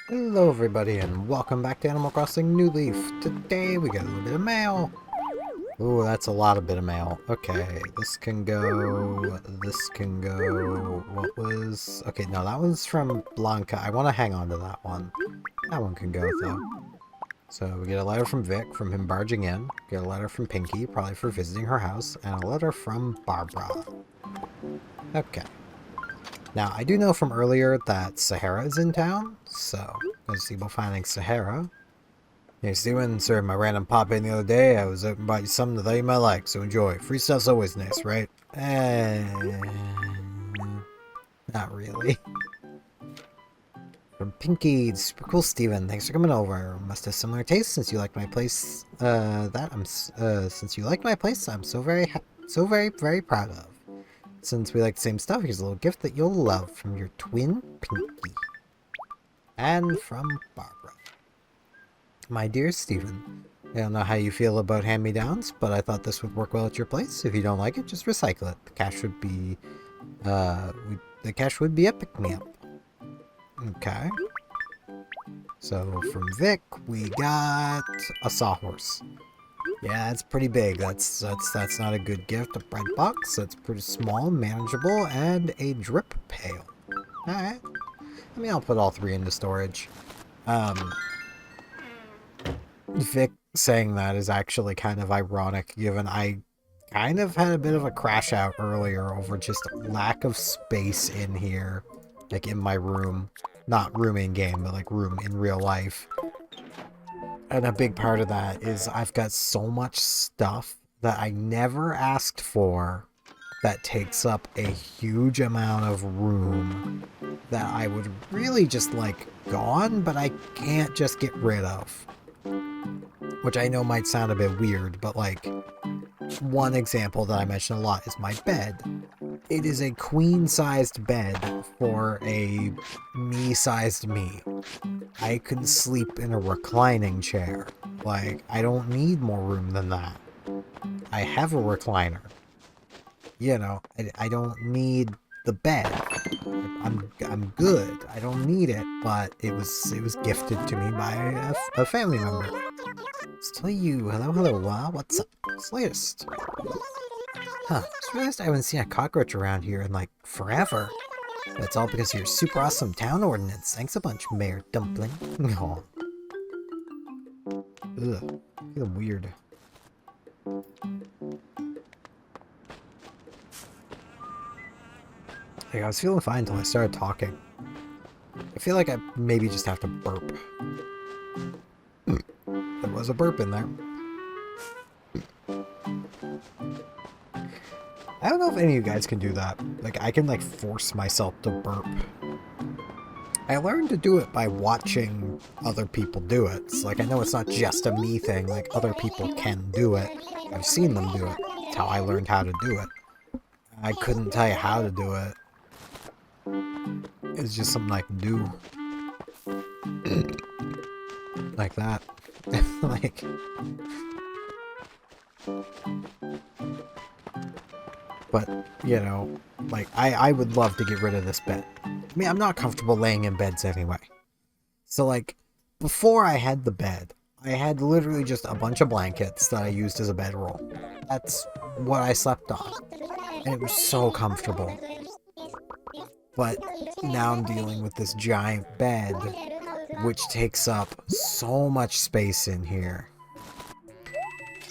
Hello everybody and welcome back to Animal Crossing New Leaf. Today we got a little bit of mail. Ooh, that's a lot of bit of mail. Okay, this can go, this can go, what was... Okay, no, that one's from Blanca. I want to hang on to that one. That one can go though. So we get a letter from Vic, from him barging in. Get a letter from Pinky, probably for visiting her house. And a letter from Barbara. Okay. Now, I do know from earlier that Sahara is in town, so gonna see about finding Sahara. Hey Steven, sorry my random pop in the other day. I was hoping to buy you something that you might like, so enjoy. Free stuff's always nice, right? Not really. From Pinky, super cool Steven, thanks for coming over. Must have similar tastes since you like my place. Since you like my place, I'm so very proud of. Since we like the same stuff, here's a little gift that you'll love from your twin, Pinky. And from Barbara. My dear Stephen, I don't know how you feel about hand-me-downs, but I thought this would work well at your place. If you don't like it, just recycle it. The cash would be, a pick-me-up. Okay. So, from Vic, we got a sawhorse. Yeah, that's pretty big. That's not a good gift. A bread box. That's pretty small, manageable, and a drip pail. Alright. I mean, I'll put all three into storage. Vic saying that is actually kind of ironic, given I kind of had a bit of a crash out earlier over just lack of space in here. Like, in my room. Not room in-game, but like room in real life. And a big part of that is I've got so much stuff that I never asked for that takes up a huge amount of room that I would really just like gone, but I can't just get rid of. Which I know might sound a bit weird, but like one example that I mention a lot is my bed. It is a queen-sized bed for a me-sized me. I can sleep in a reclining chair. Like, I don't need more room than that. I have a recliner. You know, I don't need the bed. I'm good. I don't need it, but it was gifted to me by a family member. Still you. Hello. What's up? What's latest? Huh, just realized I haven't seen a cockroach around here in like forever. That's all because of your super awesome town ordinance. Thanks a bunch, Mayor Dumpling. Aw. Ugh, I feel weird. Like, I was feeling fine until I started talking. I feel like I maybe just have to burp. There was a burp in there. I don't know if any of you guys can do that. Like, I can, like, force myself to burp. I learned to do it by watching other people do it. So, like, I know it's not just a me thing. Like, other people can do it. I've seen them do it. That's how I learned how to do it. I couldn't tell you how to do it. It's just something I can do. Like that. Like... But, you know, like, I would love to get rid of this bed. I mean, I'm not comfortable laying in beds anyway. So, like, before I had the bed, I had literally just a bunch of blankets that I used as a bedroll. That's what I slept on. And it was so comfortable. But now I'm dealing with this giant bed, which takes up so much space in here.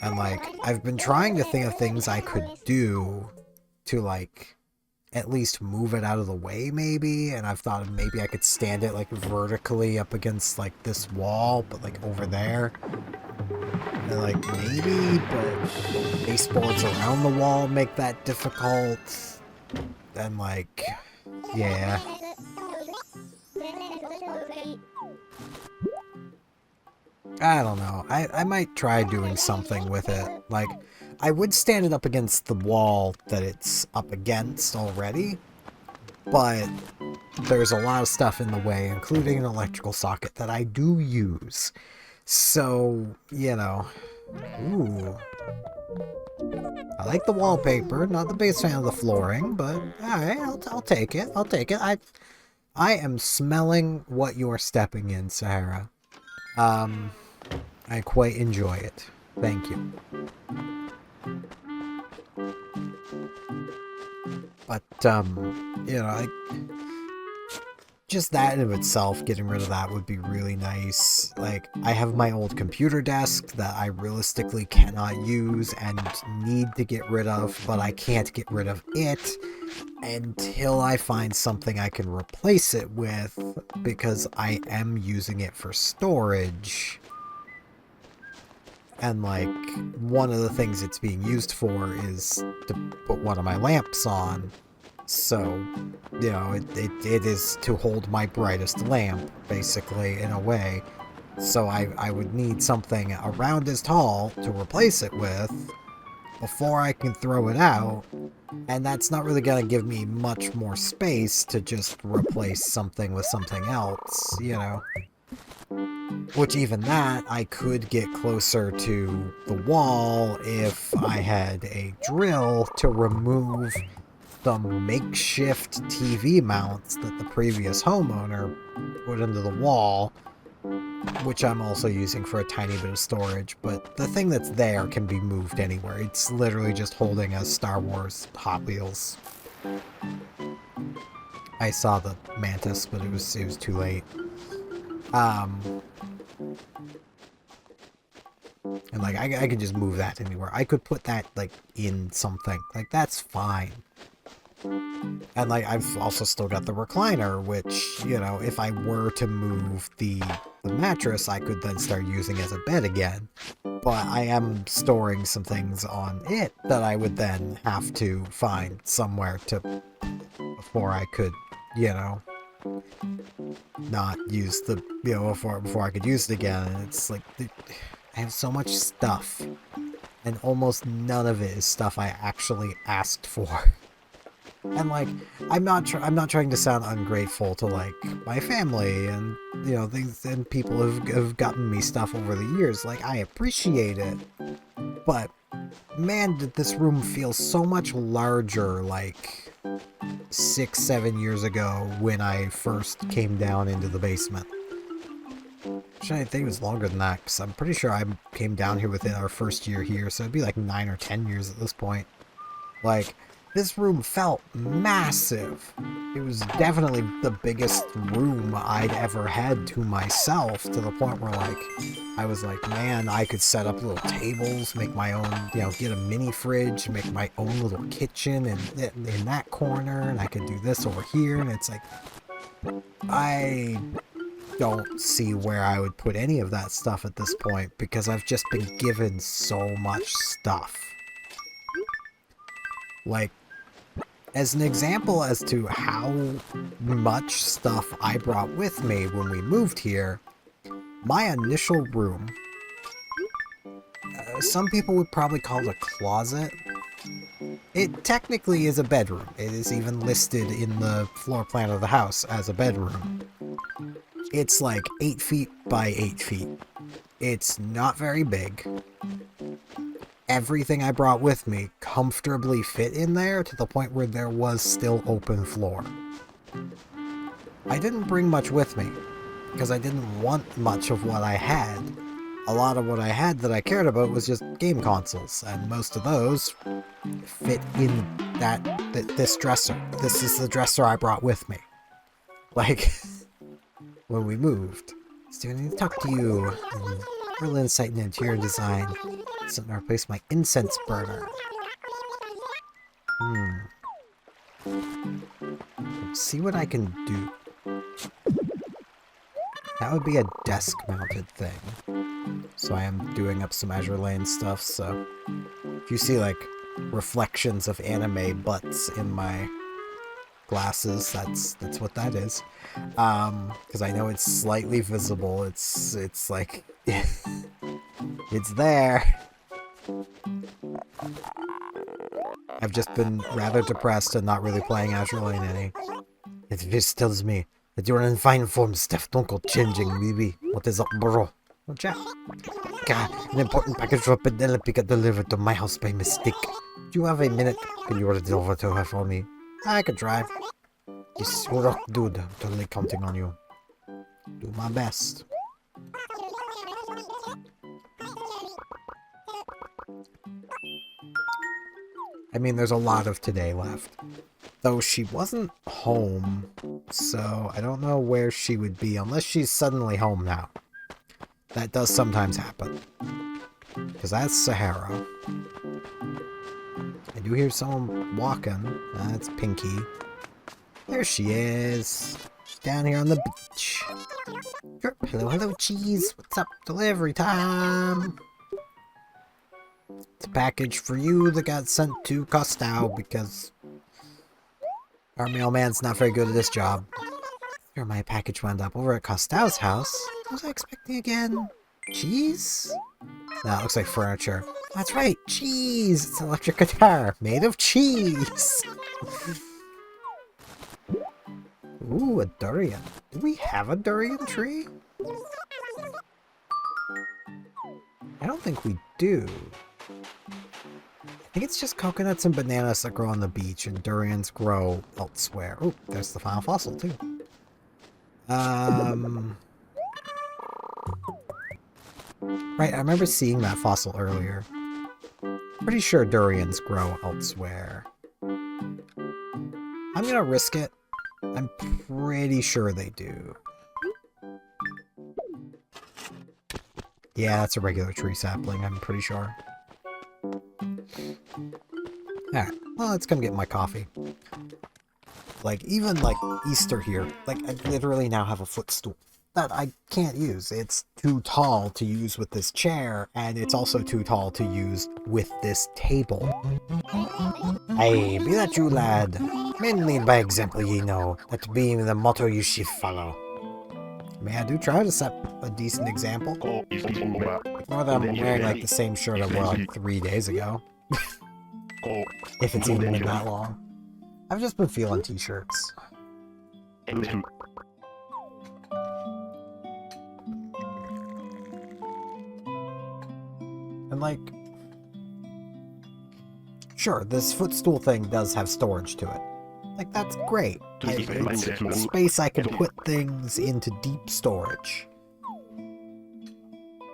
And, like, I've been trying to think of things I could do to, like, at least move it out of the way, maybe, and I've thought maybe I could stand it, like, vertically up against, like, this wall, but, like, over there. And, like, maybe, but baseboards around the wall make that difficult. And, like, yeah. I don't know. I might try doing something with it. Like, I would stand it up against the wall that it's up against already, but there's a lot of stuff in the way, including an electrical socket that I do use. So, you know. Ooh. I like the wallpaper, not the biggest fan of the flooring, but alright, I'll take it. I'll take it. I am smelling what you're stepping in, Sahara. I quite enjoy it. Thank you. But, you know, just that in of itself, getting rid of that would be really nice. Like, I have my old computer desk that I realistically cannot use and need to get rid of, but I can't get rid of it until I find something I can replace it with, because I am using it for storage. And, like, one of the things it's being used for is to put one of my lamps on. So, you know, it is to hold my brightest lamp, basically, in a way. So I would need something around as tall to replace it with before I can throw it out. And that's not really going to give me much more space to just replace something with something else, you know. Which even that, I could get closer to the wall if I had a drill to remove some makeshift TV mounts that the previous homeowner put into the wall, which I'm also using for a tiny bit of storage, but the thing that's there can be moved anywhere. It's literally just holding a Star Wars Hot Wheels. I saw the Mantis, but it was too late. And like, I could just move that anywhere. I could put that, like, in something. Like, that's fine. And, like, I've also still got the recliner, which, you know, if I were to move the mattress, I could then start using as a bed again. But I am storing some things on it that I would then have to find somewhere to, before I could, you know, not use the, you know, before I could use it again. And it's like, I have so much stuff, and almost none of it is stuff I actually asked for. And, like, I'm not trying to sound ungrateful to, like, my family and, you know, things, and people have gotten me stuff over the years. Like, I appreciate it, but man, did this room feel so much larger, like, 6-7 years ago when I first came down into the basement. Actually, I think it was longer than that, because I'm pretty sure I came down here within our first year here, so it'd be like 9 or 10 years at this point. Like, this room felt massive. It was definitely the biggest room I'd ever had to myself, to the point where, like, I was like, man, I could set up little tables, make my own, you know, get a mini fridge, make my own little kitchen in that corner, and I could do this over here, and it's like, I don't see where I would put any of that stuff at this point, because I've just been given so much stuff. Like, as an example as to how much stuff I brought with me when we moved here, my initial room, some people would probably call it a closet. It technically is a bedroom. It is even listed in the floor plan of the house as a bedroom. It's like 8 feet by 8 feet. It's not very big. Everything I brought with me comfortably fit in there, to the point where there was still open floor. I didn't bring much with me, because I didn't want much of what I had. A lot of what I had that I cared about was just game consoles, and most of those fit in this dresser. This is the dresser I brought with me. Like, when we moved. So I need to talk to you. Real insight in interior design. Something to replace my incense burner. Let's see what I can do. That would be a desk-mounted thing. So I am doing up some Azure Lane stuff, so if you see, like, reflections of anime butts in my glasses, that's what that is. Because I know it's slightly visible. It's like, it's there. I've just been rather depressed and not really playing Azure Lane any. It just tells me that you're in fine form, Steph. Don't go changing, baby. What is up, bro? Oh, Jack. God, an important package from Penelope got delivered to my house by mistake. Do you have a minute? Can you order it over to her for me? I could try. Yes, you rock, dude. I'm totally counting on you. Do my best. I mean, there's a lot of today left. Though she wasn't home, so I don't know where she would be unless she's suddenly home now. That does sometimes happen. Because that's Sahara. I do hear someone walking. That's Pinky. There she is. She's down here on the beach. Hello, hello, cheese. What's up? Delivery time. It's a package for you that got sent to Costow because our mailman's not very good at this job. Here, my package wound up over at Costow's house. What was I expecting again? Cheese? No, it looks like furniture. That's right, cheese! It's an electric guitar made of cheese! Ooh, a durian. Do we have a durian tree? I don't think we do. I think it's just coconuts and bananas that grow on the beach, and durians grow elsewhere. Oh, there's the final fossil, too. Right, I remember seeing that fossil earlier. Pretty sure durians grow elsewhere. I'm gonna risk it. I'm pretty sure they do. Yeah, that's a regular tree sapling, I'm pretty sure. Alright, well, let's come get my coffee. Like, even, like, Easter here, like, I literally now have a footstool that I can't use. It's too tall to use with this chair, and it's also too tall to use with this table. Aye, be that you, lad. Men lead by example, ye know. That being the motto you should follow. I mean, I do try to set a decent example. More than I'm wearing, like, the same shirt I wore, like, 3 days ago. If it's even been that long. I've just been feeling t-shirts. And like, sure, this footstool thing does have storage to it. Like, that's great. It's space I can put things into deep storage.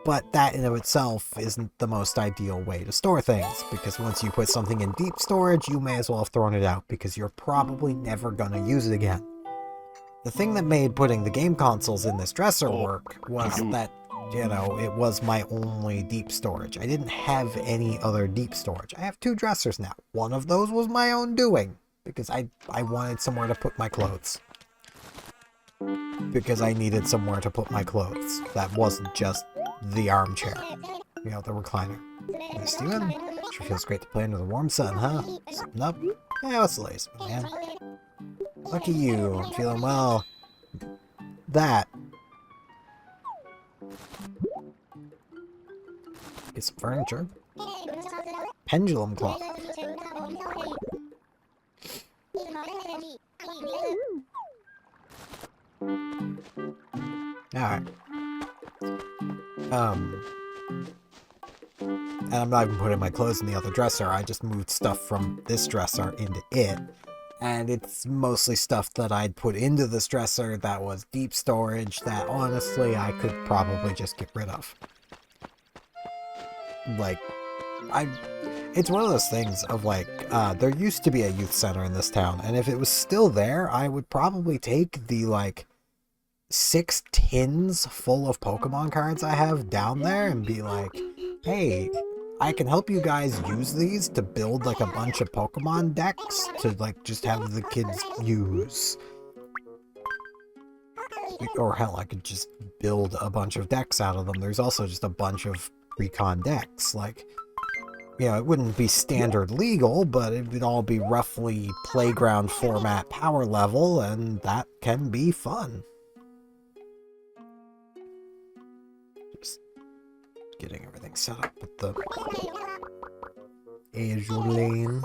But that in of itself isn't the most ideal way to store things, because once you put something in deep storage, you may as well have thrown it out, because you're probably never gonna use it again. The thing that made putting the game consoles in this dresser work was that, you know, it was my only deep storage. I didn't have any other deep storage. I have 2 dressers now. One of those was my own doing, because I wanted somewhere to put my clothes. Because I needed somewhere to put my clothes. That wasn't just the armchair. You know, the recliner. Hey, Steven? Sure feels great to play under the warm sun, huh? Something up? Yeah, what's the latest, man? Lucky you. I'm feeling well. That. Get some furniture. Pendulum clock. Alright. And I'm not even putting my clothes in the other dresser, I just moved stuff from this dresser into it. And it's mostly stuff that I'd put into this dresser that was deep storage that honestly I could probably just get rid of. Like, it's one of those things of like, there used to be a youth center in this town, and if it was still there, I would probably take the, like, 6 tins full of Pokemon cards I have down there and be like, hey, I can help you guys use these to build, like, a bunch of Pokemon decks to, like, just have the kids use. Or hell, I could just build a bunch of decks out of them. There's also just a bunch of recon decks, like, you know, it wouldn't be standard legal, but it would all be roughly playground format power level, and that can be fun. Just getting everything set up with the Azure lane.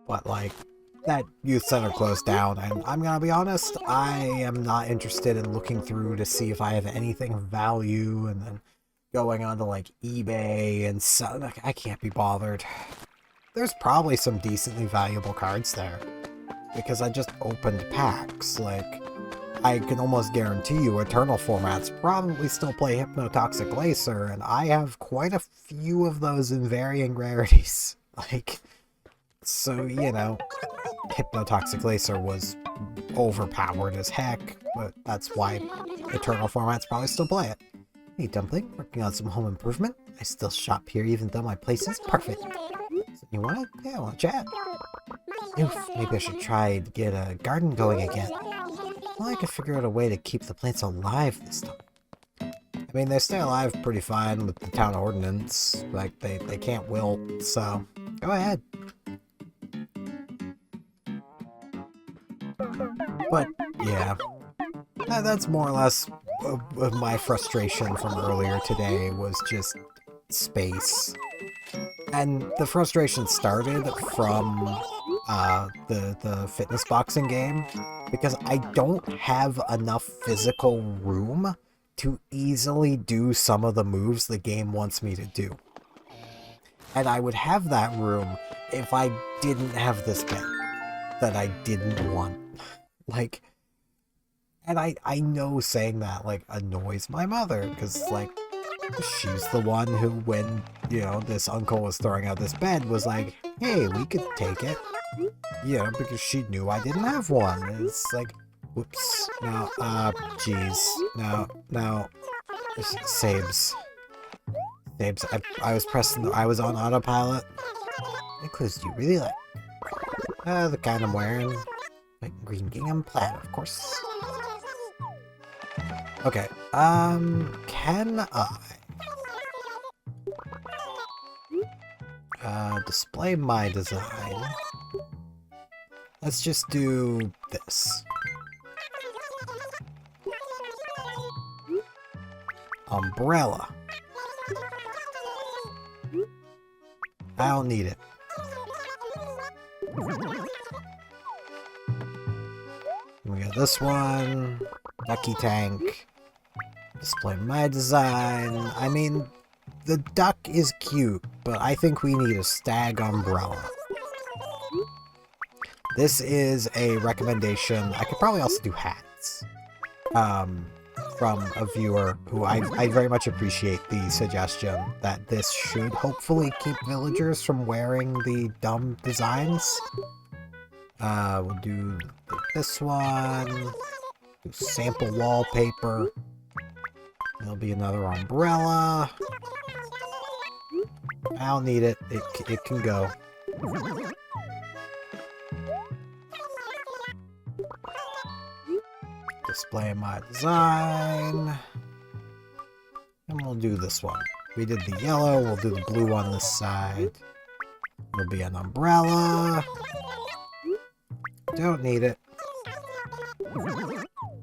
But, like, that youth center closed down, and I'm gonna be honest, I am not interested in looking through to see if I have anything of value, and then going onto like eBay and so like, I can't be bothered. There's probably some decently valuable cards there because I just opened packs. Like, I can almost guarantee you Eternal formats probably still play Hypnotoxic Lacer, and I have quite a few of those in varying rarities. Like, so, you know, Hypnotoxic Lacer was overpowered as heck, but that's why Eternal formats probably still play it. Hey, Dumpling, working on some home improvement? I still shop here even though my place is perfect. So you want it? Yeah, I want to chat. Oof, maybe I should try to get a garden going again. Well, I could figure out a way to keep the plants alive this time. I mean, they stay alive pretty fine with the town ordinance. Like, they can't wilt, so go ahead. But, yeah. That's more or less of my frustration from earlier today, was just space. And the frustration started from the fitness boxing game, because I don't have enough physical room to easily do some of the moves the game wants me to do. And I would have that room if I didn't have this bed that I didn't want. Like, and I know saying that, like, annoys my mother, because, like, she's the one who, when, you know, this uncle was throwing out this bed, was like, hey, we could take it. You know, because she knew I didn't have one. It's like, whoops. No, jeez. No. Sabes. I was pressing, I was on autopilot. What clothes do you really like? The kind I'm wearing. Like green gingham plaid, of course. Okay, can I display my design? Let's just do this. Umbrella. I don't need it. We got this one. Ducky tank. Display my design. I mean, the duck is cute, but I think we need a stag umbrella. This is a recommendation. I could probably also do hats. From a viewer who I very much appreciate the suggestion that this should hopefully keep villagers from wearing the dumb designs. We'll do this one. Do sample wallpaper. There'll be another umbrella. I don't need it. It can go. Display my design. And we'll do this one. We did the yellow, we'll do the blue on this side. There'll be an umbrella. Don't need it.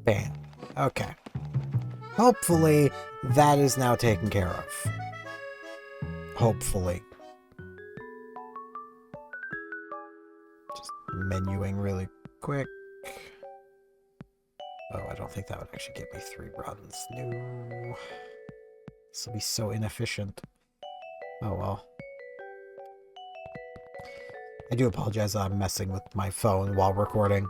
Bam. Okay. Hopefully, that is now taken care of. Hopefully. Just menuing really quick. Oh, I don't think that would actually get me 3 runs. No. This will be so inefficient. Oh well. I do apologize that I'm messing with my phone while recording.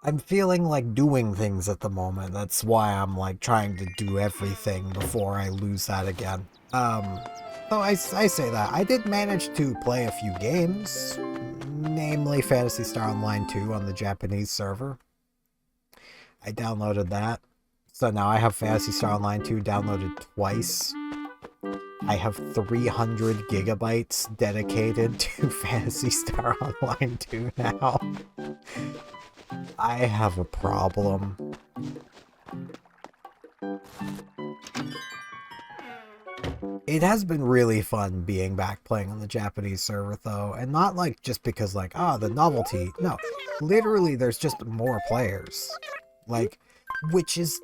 I'm feeling like doing things at the moment. That's why I'm like trying to do everything before I lose that again. So I say that. I did manage to play a few games, namely Phantasy Star Online 2 on the Japanese server. I downloaded that. So now I have Phantasy Star Online 2 downloaded twice. I have 300 gigabytes dedicated to Phantasy Star Online 2 now. I have a problem. It has been really fun being back playing on the Japanese server, though, and not like just because like, ah, the novelty. No, literally there's just more players. Like, which is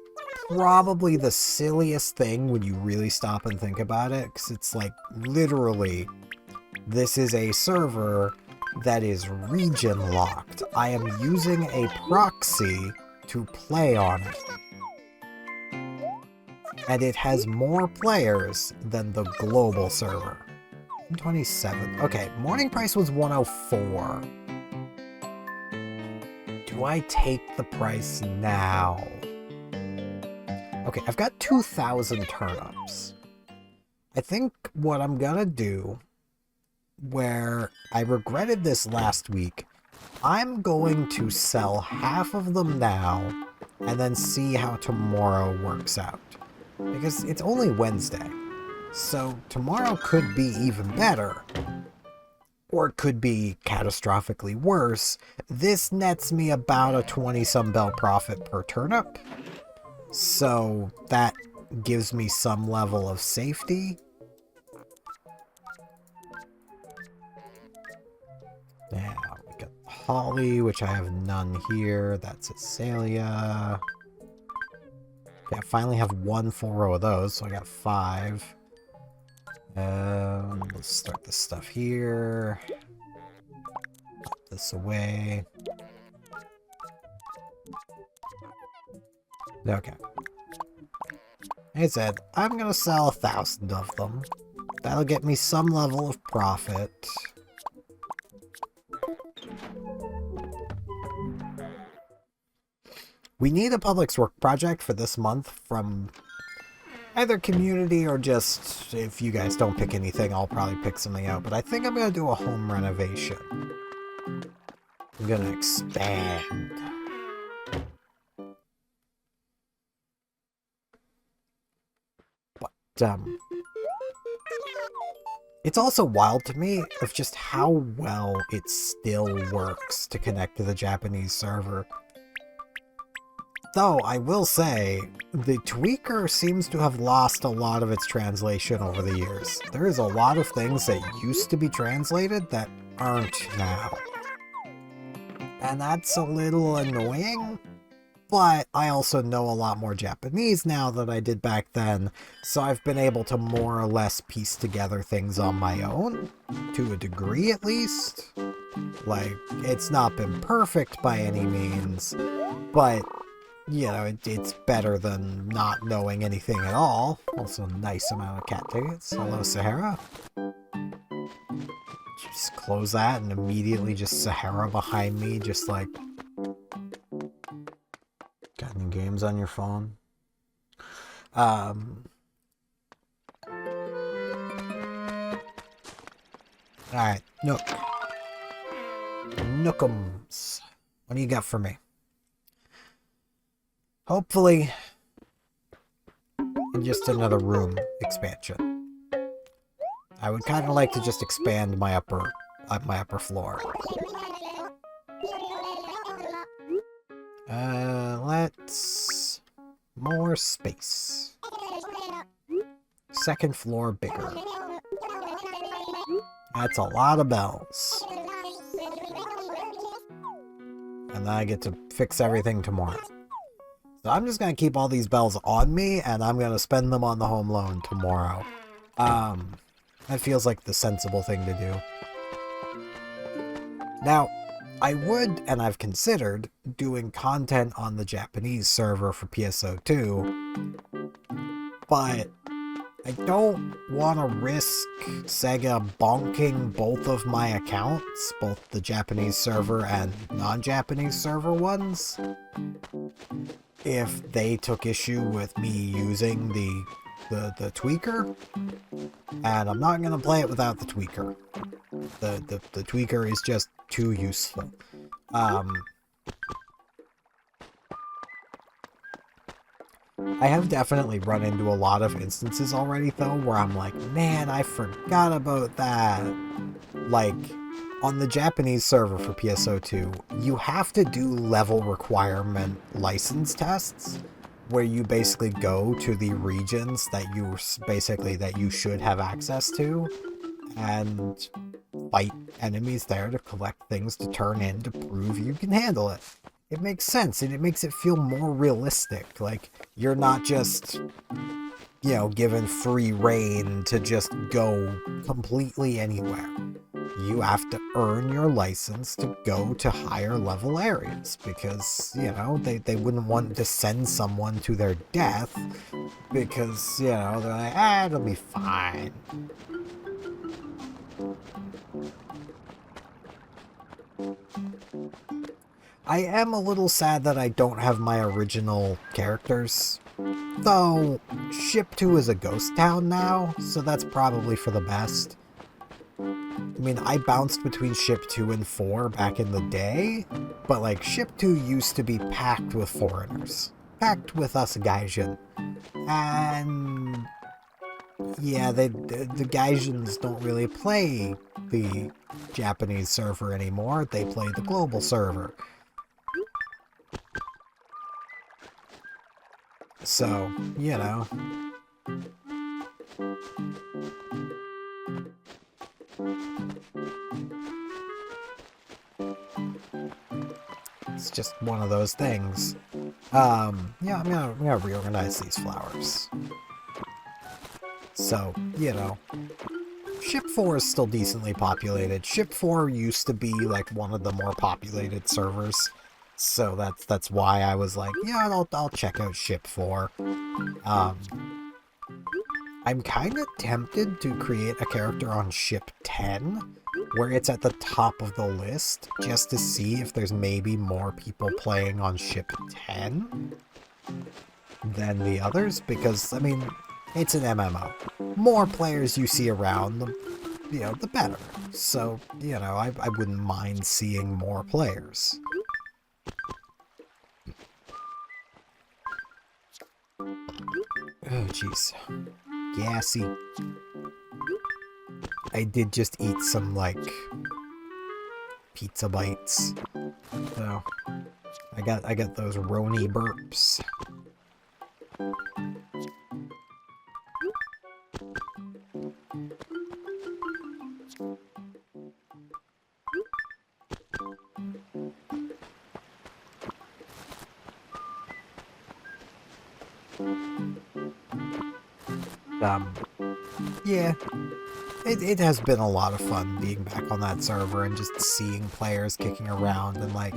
probably the silliest thing when you really stop and think about it, because it's like, literally, this is a server that is region locked. I am using a proxy to play on it. And it has more players than the global server. 127. Okay, morning price was 104. Do I take the price now? Okay, I've got 2,000 turnips. I think what I'm gonna do, where I regretted this last week, I'm going to sell half of them now and then see how tomorrow works out. Because it's only Wednesday, so tomorrow could be even better. Or it could be catastrophically worse. This nets me about a 20-some bell profit per turnip. So that gives me some level of safety. Now, we got holly, which I have none here. That's azalea. Okay, I finally have one full row of those, so I got 5. Let's start this stuff here. Put this away. Okay. Like I said, I'm gonna sell 1,000 of them. That'll get me some level of profit. We need a public work project for this month from either community or just, if you guys don't pick anything, I'll probably pick something out. But I think I'm going to do a home renovation. I'm going to expand. But, it's also wild to me of just how well it still works to connect to the Japanese server. Though, I will say, the tweaker seems to have lost a lot of its translation over the years. There is a lot of things that used to be translated that aren't now. And that's a little annoying, but I also know a lot more Japanese now than I did back then, so I've been able to more or less piece together things on my own, to a degree at least. Like, it's not been perfect by any means, but you know, it's better than not knowing anything at all. Also, a nice amount of cat tickets. Hello, Sahara. Just close that and immediately just Sahara behind me, just like... Got any games on your phone? Alright, Nook. Nookums. What do you got for me? Hopefully, in just another room expansion. I would kind of like to just expand my upper floor. Let's... more space. Second floor bigger. That's a lot of bells. And then I get to fix everything tomorrow. So I'm just going to keep all these bells on me, and I'm going to spend them on the home loan tomorrow. That feels like the sensible thing to do. Now, I would, and I've considered, doing content on the Japanese server for PSO2, but I don't want to risk Sega bonking both of my accounts, both the Japanese server and non-Japanese server ones, if they took issue with me using the tweaker, and I'm not going to play it without the tweaker. The tweaker is just too useful. I have definitely run into a lot of instances already, though, where I'm like, man, I forgot about that. Like, on the Japanese server for PSO2, you have to do level requirement license tests, where you basically go to the regions that you should have access to, and fight enemies there to collect things to turn in to prove you can handle it. It makes sense, and it makes it feel more realistic. Like, you're not just, given free reign to just go completely anywhere. You have to earn your license to go to higher level areas because, they wouldn't want to send someone to their death because, they're like, it'll be fine. I am a little sad that I don't have my original characters. Though, Ship 2 is a ghost town now, so that's probably for the best. I mean, I bounced between Ship 2 and 4 back in the day, but like, Ship 2 used to be packed with foreigners. Packed with us Gaijin. And yeah, the Gaijins don't really play the Japanese server anymore. They play the global server. So, it's just one of those things. Yeah, I'm gonna reorganize these flowers. So, Ship 4 is still decently populated. Ship 4 used to be like one of the more populated servers. So that's why I was like, yeah, I'll check out Ship 4. I'm kind of tempted to create a character on Ship 10, where it's at the top of the list, just to see if there's maybe more people playing on Ship 10 than the others, because, I mean, it's an MMO. More players you see around, the better. So, I wouldn't mind seeing more players. Oh, jeez. Gassy. I did just eat some, like, pizza bites. So, I got those Roni burps. Yeah, it has been a lot of fun being back on that server and just seeing players kicking around and, like,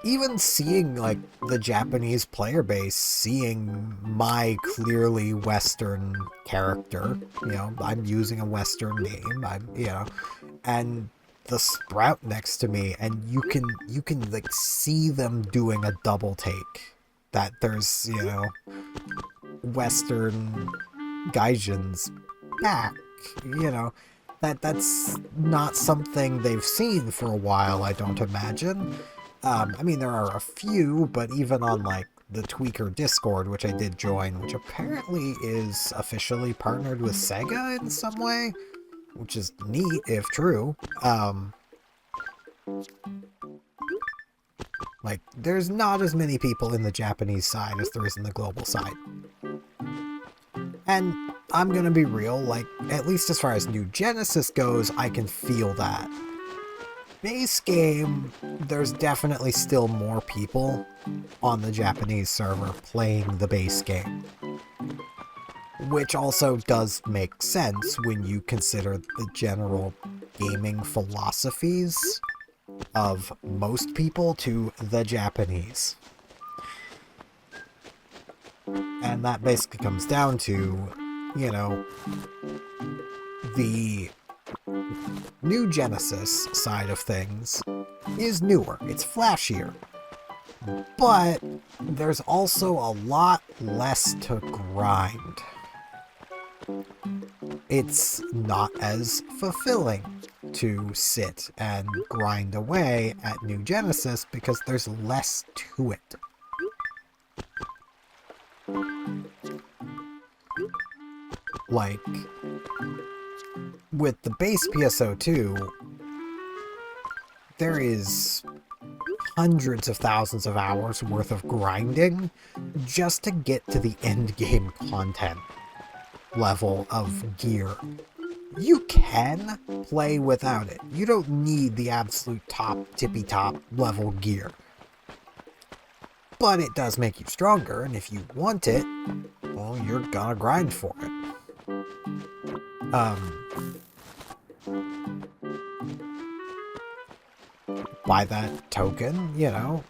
even seeing, like, the Japanese player base, seeing my clearly Western character, I'm using a Western name, and the Sprout next to me, and you can, like, see them doing a double take, that there's, Western Gaijins back, that's not something they've seen for a while, I don't imagine. I mean, there are a few, but even on, like, the Tweaker Discord, which I did join, which apparently is officially partnered with Sega in some way, which is neat, if true. Like, there's not as many people in the Japanese side as there is in the global side. And I'm gonna be real, like, at least as far as New Genesis goes, I can feel that. Base game, there's definitely still more people on the Japanese server playing the base game. Which also does make sense when you consider the general gaming philosophies of most people to the Japanese. And that basically comes down to, the New Genesis side of things is newer. It's flashier. But there's also a lot less to grind. It's not as fulfilling to sit and grind away at New Genesis because there's less to it. Like, with the base PSO2, there is hundreds of thousands of hours worth of grinding just to get to the end game content level of gear. You can play without it. You don't need the absolute top, tippy top level gear. But it does make you stronger, and if you want it, well, you're gonna grind for it. By that token, you know,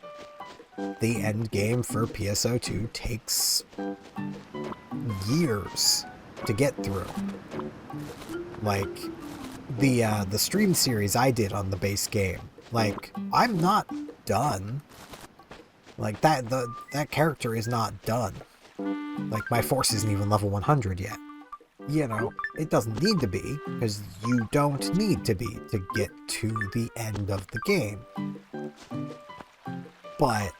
the end game for PSO2 takes years to get through. Like, the stream series I did on the base game, like, I'm not done. Like, that character is not done. Like, my force isn't even level 100 yet. You know, it doesn't need to be, because you don't need to be to get to the end of the game. But,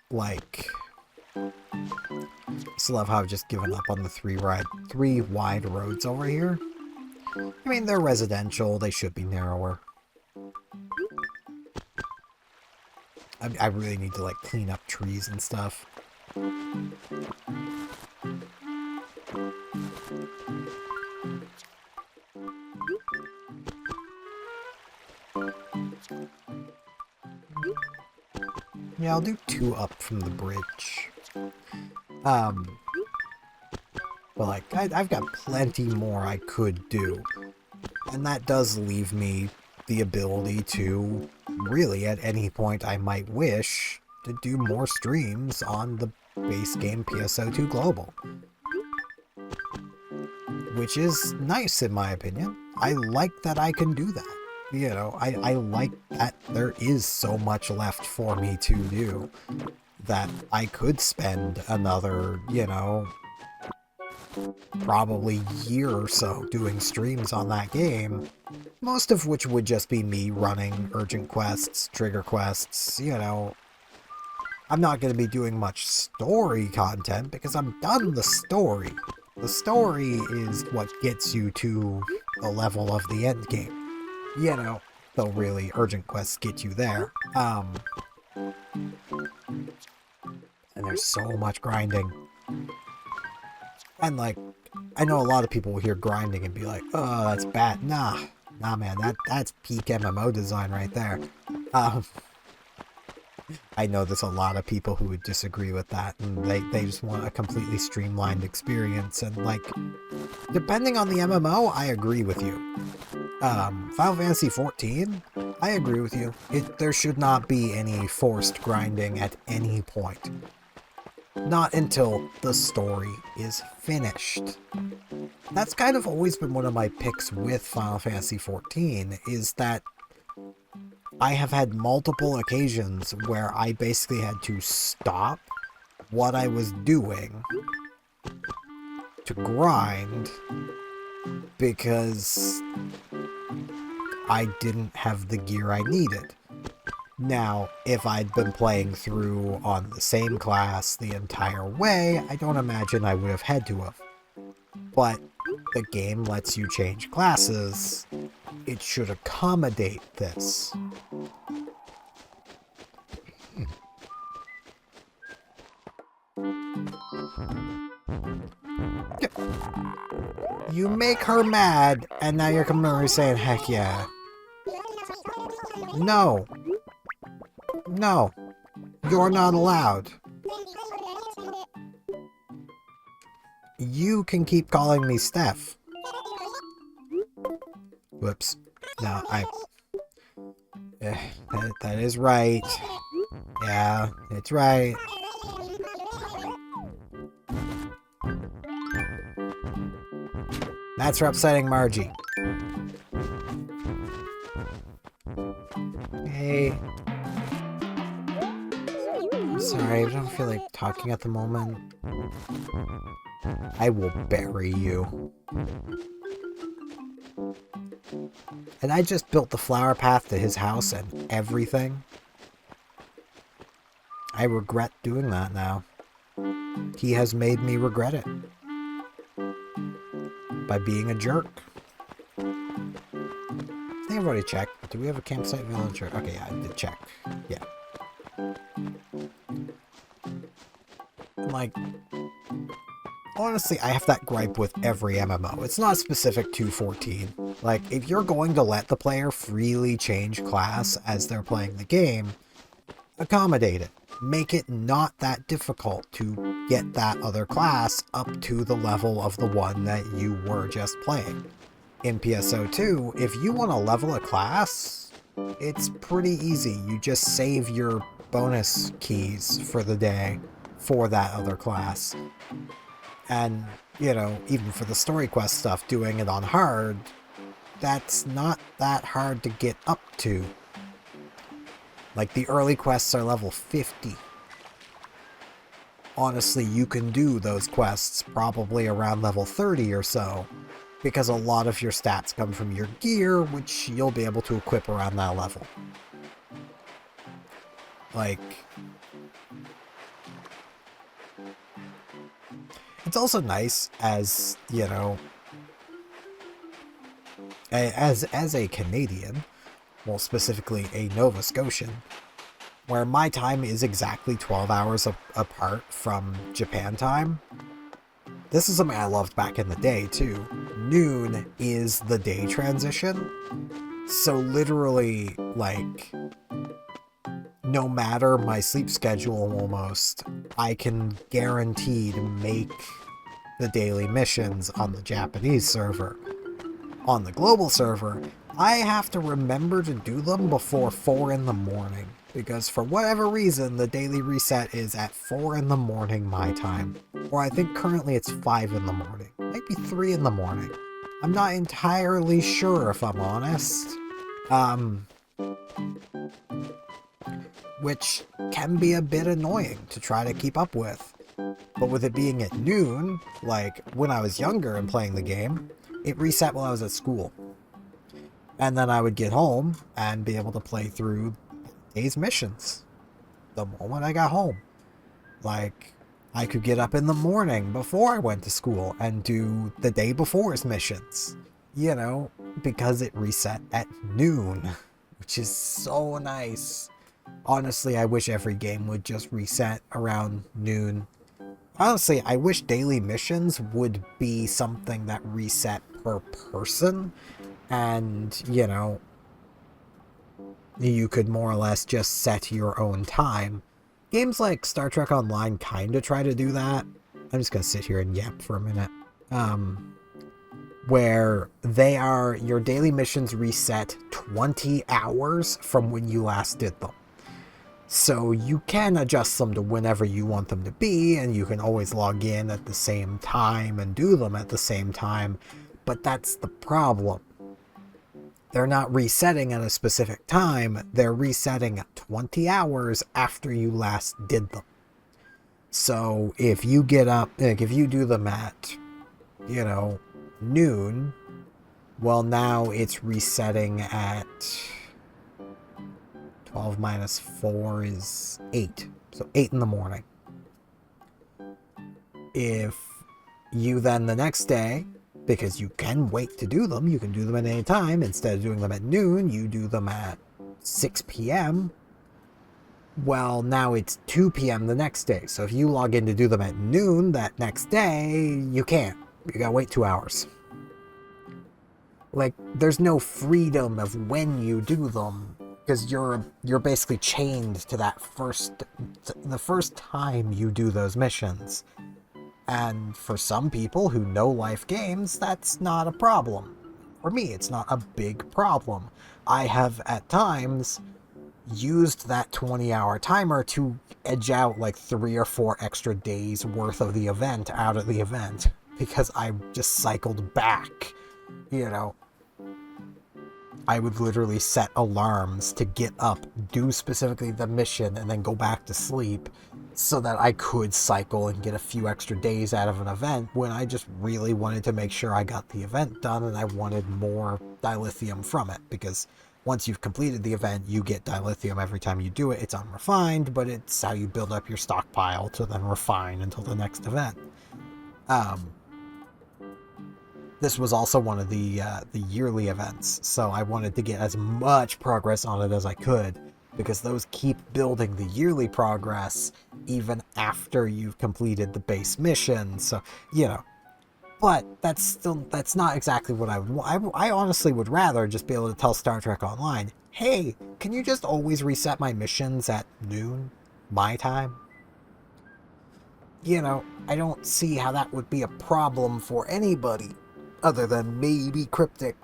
like, I still love how I've just given up on the three wide roads over here. I mean, they're residential, they should be narrower. I really need to, like, clean up trees and stuff. Yeah, I'll do 2 up from the bridge. But, like, I've got plenty more I could do. And that does leave me the ability to, really, at any point I might wish, to do more streams on the base game PSO2 Global. Which is nice, in my opinion. I like that I can do that. You know, I like that there is so much left for me to do that I could spend another, you know, probably year or so doing streams on that game, most of which would just be me running urgent quests, trigger quests, you know. I'm not going to be doing much story content because I'm done the story. The story is what gets you to the level of the end game. You know, though really urgent quests get you there. And there's so much grinding. And like, I know a lot of people will hear grinding and be like, oh, that's bad. Nah, man, that's peak MMO design right there. I know there's a lot of people who would disagree with that, and they just want a completely streamlined experience, and like, depending on the MMO, I agree with you. Final Fantasy XIV, I agree with you. There should not be any forced grinding at any point. Not until the story is finished. That's kind of always been one of my picks with Final Fantasy XIV, is that I have had multiple occasions where I basically had to stop what I was doing to grind because I didn't have the gear I needed. Now, if I'd been playing through on the same class the entire way, I don't imagine I would have had to have. But the game lets you change classes. It should accommodate this. You make her mad, and now you're coming over saying, heck yeah. No. No. You're not allowed. You can keep calling me Steph. Whoops. No, that is right. Yeah, it's right. That's for upsetting Margie. Hey. I'm sorry, I don't feel like talking at the moment. I will bury you. And I just built the flower path to his house and everything. I regret doing that now. He has made me regret it. By being a jerk. I think I've already checked. Do we have a campsite villager? Okay, yeah, I did check. Yeah. Like, honestly, I have that gripe with every MMO. It's not specific to 14. Like, if you're going to let the player freely change class as they're playing the game, accommodate it. Make it not that difficult to get that other class up to the level of the one that you were just playing. In PSO2, if you want to level a class, it's pretty easy. You just save your bonus keys for the day for that other class. And, you know, even for the story quest stuff, doing it on hard, that's not that hard to get up to. Like, the early quests are level 50. Honestly, you can do those quests probably around level 30 or so, because a lot of your stats come from your gear, which you'll be able to equip around that level. Like, it's also nice as, you know, as a Canadian, well, specifically a Nova Scotian, where my time is exactly 12 hours apart from Japan time. This is something I loved back in the day, too. Noon is the day transition. So literally, like, no matter my sleep schedule almost, I can guarantee to make the daily missions on the Japanese server. On the global server, I have to remember to do them before 4 in the morning, because for whatever reason, the daily reset is at 4 in the morning my time. Or I think currently it's 5 in the morning. Might be 3 in the morning. I'm not entirely sure, if I'm honest. Which can be a bit annoying to try to keep up with. But with it being at noon, like when I was younger and playing the game, it reset while I was at school. And then I would get home and be able to play through day's missions the moment I got home. Like, I could get up in the morning before I went to school and do the day before's missions, you know, because it reset at noon, which is so nice. Honestly, I wish every game would just reset around noon. Honestly, I wish daily missions would be something that reset per person, and, you know, you could more or less just set your own time. Games like Star Trek Online kind of try to do that. I'm just going to sit here and yap for a minute. Where they are, your daily missions reset 20 hours from when you last did them. So you can adjust them to whenever you want them to be, and you can always log in at the same time and do them at the same time. But that's the problem. They're not resetting at a specific time, they're resetting 20 hours after you last did them. So if you get up, like if you do them at, you know, noon, well, now it's resetting at 12 minus 4 is 8. So 8 in the morning. If you then the next day, because you can wait to do them, you can do them at any time. Instead of doing them at noon, you do them at 6 p.m. Well, now it's 2 p.m. the next day. So if you log in to do them at noon that next day, you can't. You gotta wait 2 hours. Like, there's no freedom of when you do them, because you're basically chained to that the first time you do those missions. And for some people who know life games, that's not a problem. For me, it's not a big problem. I have, at times, used that 20-hour timer to edge out like 3 or 4 extra days worth of the event out of the event, because I just cycled back, you know. I would literally set alarms to get up, do specifically the mission, and then go back to sleep so that I could cycle and get a few extra days out of an event when I just really wanted to make sure I got the event done and I wanted more dilithium from it, because once you've completed the event, you get dilithium every time you do it. It's unrefined, but it's how you build up your stockpile to then refine until the next event. This was also one of the yearly events, so I wanted to get as much progress on it as I could, because those keep building the yearly progress even after you've completed the base mission. So, you know, But that's not exactly what I would want. I honestly would rather just be able to tell Star Trek Online, hey, can you just always reset my missions at noon, my time? You know, I don't see how that would be a problem for anybody other than maybe Cryptic,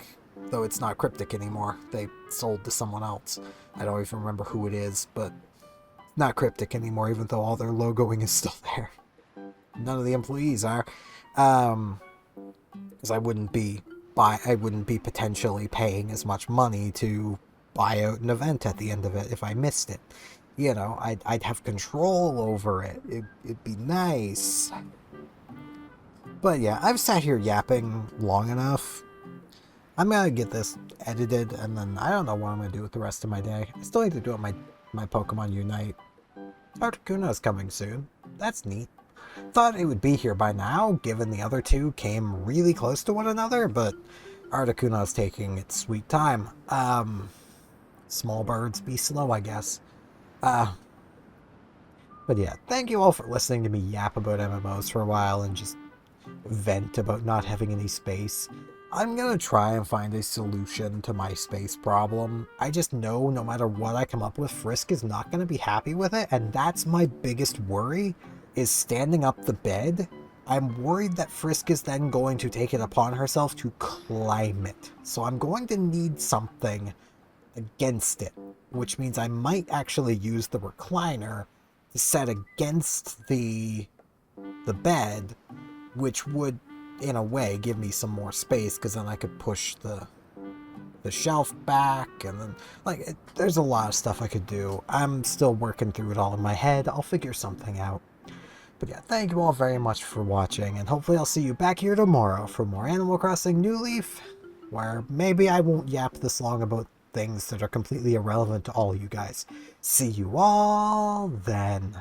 though it's not Cryptic anymore. They sold to someone else. I don't even remember who it is, but not Cryptic anymore, even though all their logoing is still there. None of the employees are. Because I wouldn't be potentially paying as much money to buy out an event at the end of it if I missed it. You know, I'd have control over it. It'd be nice. But yeah, I've sat here yapping long enough. I'm gonna get this edited, and then I don't know what I'm gonna do with the rest of my day. I still need to do it my Pokemon Unite. Articuno's coming soon. That's neat. Thought it would be here by now, given the other two came really close to one another, but Articuno's taking its sweet time. Small birds be slow, I guess. But yeah, thank you all for listening to me yap about MMOs for a while and just vent about not having any space. I'm gonna try and find a solution to my space problem. I just know no matter what I come up with, Frisk is not gonna be happy with it, and that's my biggest worry, is standing up the bed. I'm worried that Frisk is then going to take it upon herself to climb it. So I'm going to need something against it, which means I might actually use the recliner to set against the bed, which would, in a way, give me some more space, because then I could push the shelf back, and then, like, there's a lot of stuff I could do. I'm still working through it all in my head. I'll figure something out. But yeah, thank you all very much for watching, and hopefully I'll see you back here tomorrow for more Animal Crossing New Leaf, where maybe I won't yap this long about things that are completely irrelevant to all you guys. See you all then.